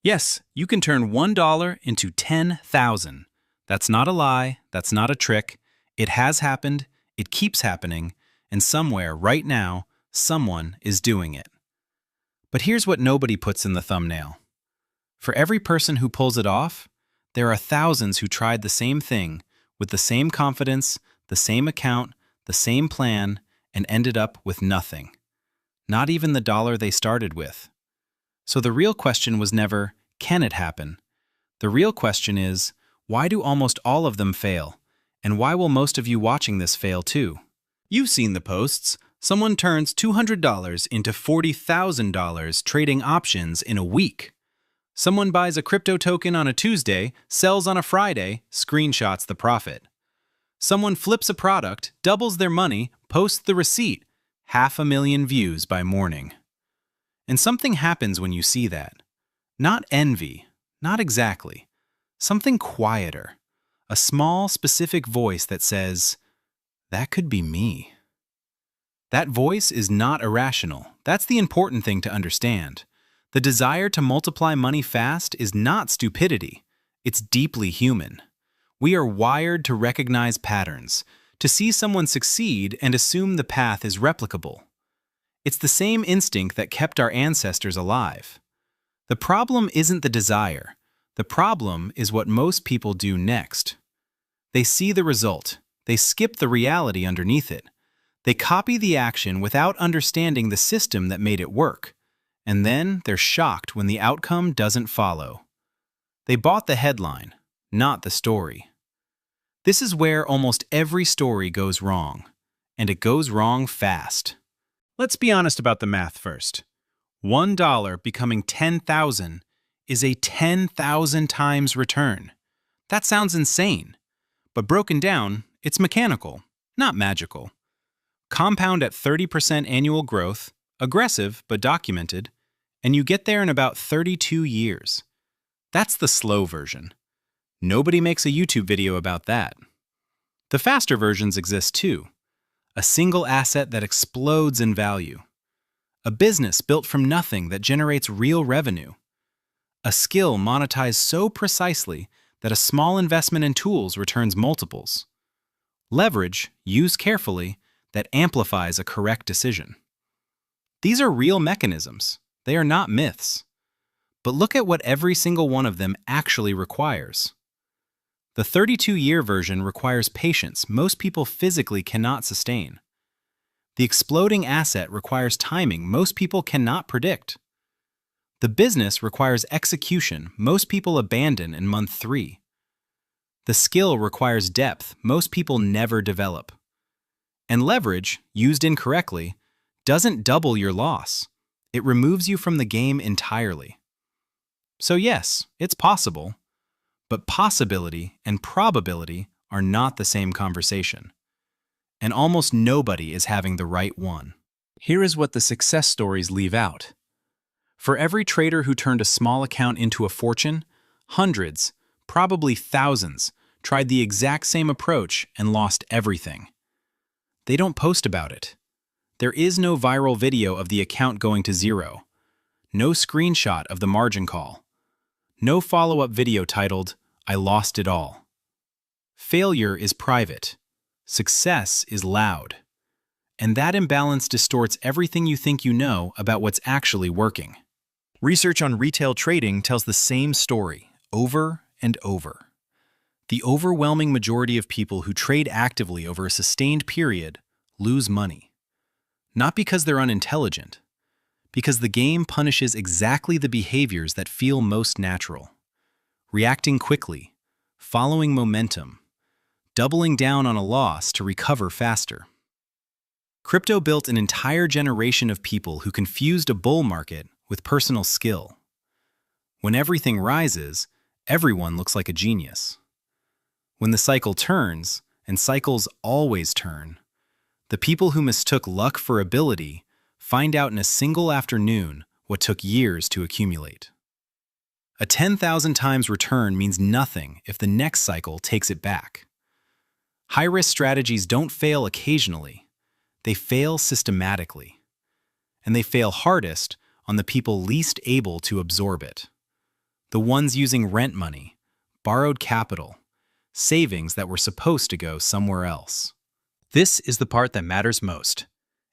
Yes, you can turn $1 into 10,000. That's not a lie, that's not a trick. It has happened, it keeps happening, and somewhere, right now, someone is doing it. But here's what nobody puts in the thumbnail. For every person who pulls it off, there are thousands who tried the same thing, with the same confidence, the same account, the same plan, and ended up with nothing. Not even the dollar they started with. So the real question was never, can it happen? The real question is, why do almost all of them fail? And why will most of you watching this fail too? You've seen the posts. Someone turns $200 into $40,000 trading options in a week. Someone buys a crypto token on a Tuesday, sells on a Friday, screenshots the profit. Someone flips a product, doubles their money, posts the receipt, 500,000 views by morning. And something happens when you see that. Not envy, not exactly. Something quieter. A small, specific voice that says, that could be me. That voice is not irrational. That's the important thing to understand. The desire to multiply money fast is not stupidity. It's deeply human. We are wired to recognize patterns, to see someone succeed and assume the path is replicable. It's the same instinct that kept our ancestors alive. The problem isn't the desire. The problem is what most people do next. They see the result. They skip the reality underneath it. They copy the action without understanding the system that made it work. And then they're shocked when the outcome doesn't follow. They bought the headline, not the story. This is where almost every story goes wrong. And it goes wrong fast. Let's be honest about the math first. $1 becoming 10,000 is a 10,000 times return. That sounds insane. But broken down, it's mechanical, not magical. Compound at 30% annual growth, aggressive but documented, and you get there in about 32 years. That's the slow version. Nobody makes a YouTube video about that. The faster versions exist too. A single asset that explodes in value. A business built from nothing that generates real revenue. A skill monetized so precisely that a small investment in tools returns multiples. Leverage, used carefully, that amplifies a correct decision. These are real mechanisms. They are not myths. But look at what every single one of them actually requires. The 32-year version requires patience most people physically cannot sustain. The exploding asset requires timing most people cannot predict. The business requires execution most people abandon in month 3. The skill requires depth most people never develop. And leverage, used incorrectly, doesn't double your loss. It removes you from the game entirely. So yes, it's possible. But possibility and probability are not the same conversation. And almost nobody is having the right one. Here is what the success stories leave out. For every trader who turned a small account into a fortune, hundreds, probably thousands, tried the exact same approach and lost everything. They don't post about it. There is no viral video of the account going to zero. No screenshot of the margin call. No follow-up video titled, I lost it all. Failure is private. Success is loud. And that imbalance distorts everything you think you know about what's actually working. Research on retail trading tells the same story, over and over. The overwhelming majority of people who trade actively over a sustained period lose money. Not because they're unintelligent, because the game punishes exactly the behaviors that feel most natural. Reacting quickly, following momentum, doubling down on a loss to recover faster. Crypto built an entire generation of people who confused a bull market with personal skill. When everything rises, everyone looks like a genius. When the cycle turns, and cycles always turn, the people who mistook luck for ability find out in a single afternoon what took years to accumulate. A 10,000 times return means nothing if the next cycle takes it back. High-risk strategies don't fail occasionally. They fail systematically. And they fail hardest on the people least able to absorb it. The ones using rent money, borrowed capital, savings that were supposed to go somewhere else. This is the part that matters most,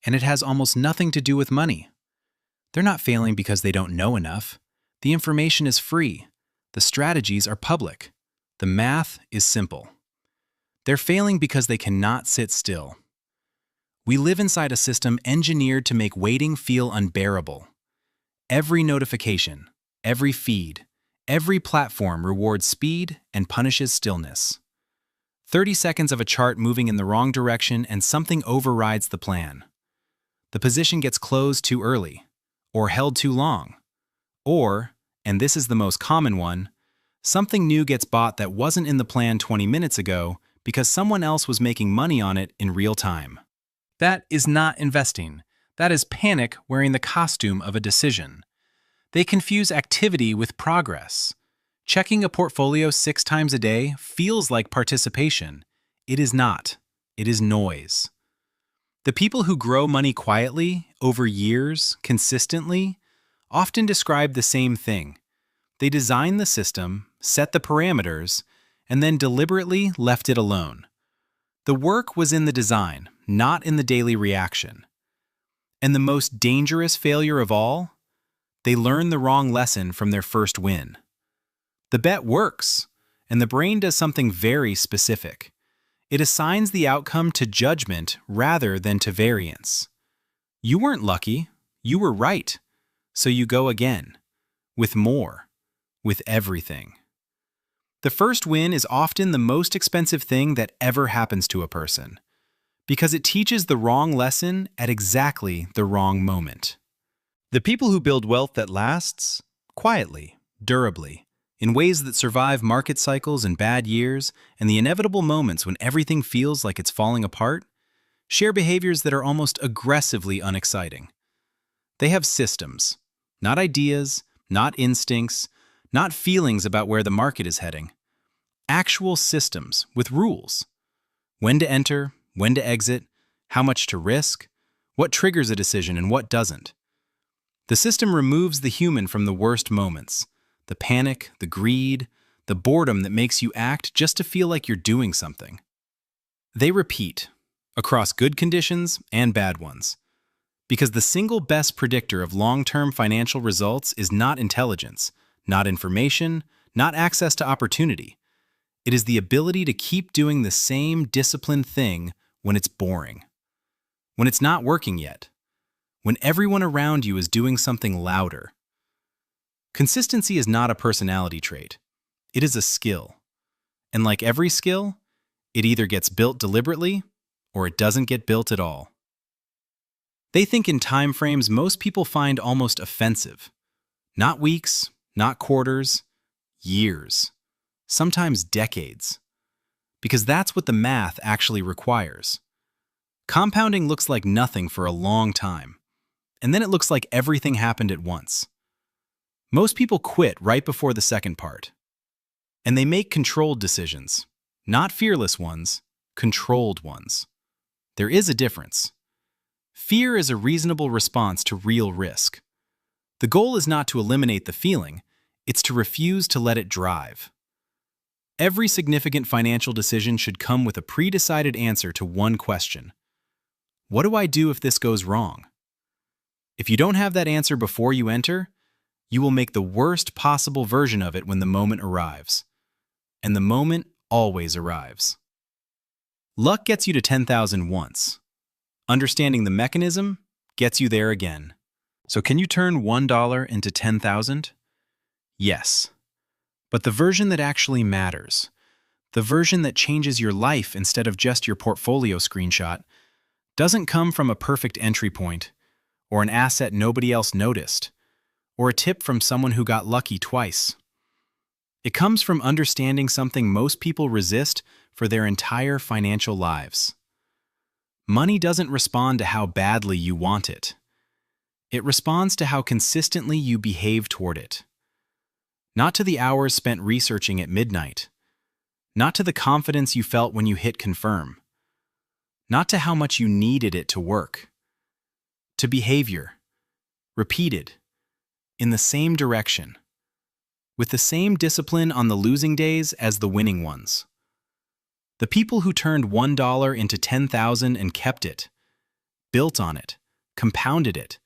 and it has almost nothing to do with money. They're not failing because they don't know enough. The information is free. The strategies are public. The math is simple. They're failing because they cannot sit still. We live inside a system engineered to make waiting feel unbearable. Every notification, every feed, every platform rewards speed and punishes stillness. 30 seconds of a chart moving in the wrong direction and something overrides the plan. The position gets closed too early, or held too long, or, and this is the most common one, something new gets bought that wasn't in the plan 20 minutes ago because someone else was making money on it in real time. That is not investing. That is panic wearing the costume of a decision. They confuse activity with progress. Checking a portfolio 6 times a day feels like participation. It is not. It is noise. The people who grow money quietly, over years, consistently, often describe the same thing. They designed the system, set the parameters, and then deliberately left it alone. The work was in the design, not in the daily reaction. And the most dangerous failure of all? They learned the wrong lesson from their first win. The bet works, and the brain does something very specific. It assigns the outcome to judgment rather than to variance. You weren't lucky, you were right. So you go again, with more, with everything. The first win is often the most expensive thing that ever happens to a person, because it teaches the wrong lesson at exactly the wrong moment. The people who build wealth that lasts, quietly, durably, in ways that survive market cycles and bad years and the inevitable moments when everything feels like it's falling apart, share behaviors that are almost aggressively unexciting. They have systems, not ideas, not instincts, not feelings about where the market is heading. Actual systems with rules. When to enter, when to exit, how much to risk, what triggers a decision and what doesn't. The system removes the human from the worst moments, the panic, the greed, the boredom that makes you act just to feel like you're doing something. They repeat, across good conditions and bad ones, because the single best predictor of long-term financial results is not intelligence, not information, not access to opportunity. It is the ability to keep doing the same disciplined thing when it's boring, when it's not working yet, when everyone around you is doing something louder. Consistency is not a personality trait. It is a skill. And like every skill, it either gets built deliberately or it doesn't get built at all. They think in time frames most people find almost offensive. Not weeks, not quarters, years, sometimes decades. Because that's what the math actually requires. Compounding looks like nothing for a long time, and then it looks like everything happened at once. Most people quit right before the second part. And they make controlled decisions, not fearless ones, controlled ones. There is a difference. Fear is a reasonable response to real risk. The goal is not to eliminate the feeling, it's to refuse to let it drive. Every significant financial decision should come with a pre-decided answer to one question. What do I do if this goes wrong? If you don't have that answer before you enter, you will make the worst possible version of it when the moment arrives. And the moment always arrives. Luck gets you to 10,000 once. Understanding the mechanism gets you there again. So can you turn $1 into 10,000? Yes. But the version that actually matters, the version that changes your life instead of just your portfolio screenshot, doesn't come from a perfect entry point, or an asset nobody else noticed, or a tip from someone who got lucky twice. It comes from understanding something most people resist for their entire financial lives. Money doesn't respond to how badly you want it. It responds to how consistently you behave toward it. Not to the hours spent researching at midnight. Not to the confidence you felt when you hit confirm. Not to how much you needed it to work. To behavior. Repeated. In the same direction. with the same discipline on the losing days as the winning ones. The people who turned $1 into 10,000 and kept it, built on it, compounded it,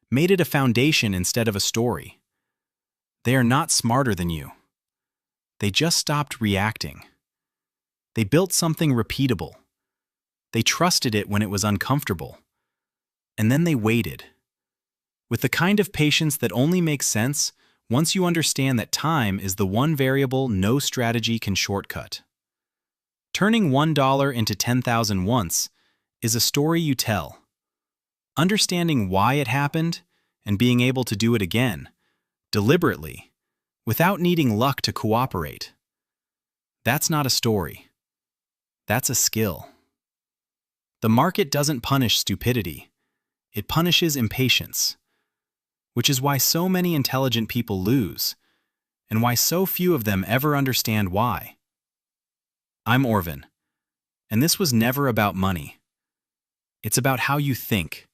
made it a foundation instead of a story. They are not smarter than you. They just stopped reacting. They built something repeatable. They trusted it when it was uncomfortable. And then they waited. With the kind of patience that only makes sense once you understand that time is the one variable no strategy can shortcut. Turning $1 into 10,000 once is a story you tell. Understanding why it happened and being able to do it again, deliberately, without needing luck to cooperate. That's not a story. That's a skill. The market doesn't punish stupidity. It punishes impatience, which is why so many intelligent people lose, and why so few of them ever understand why. I'm Orven, and this was never about money. It's about how you think,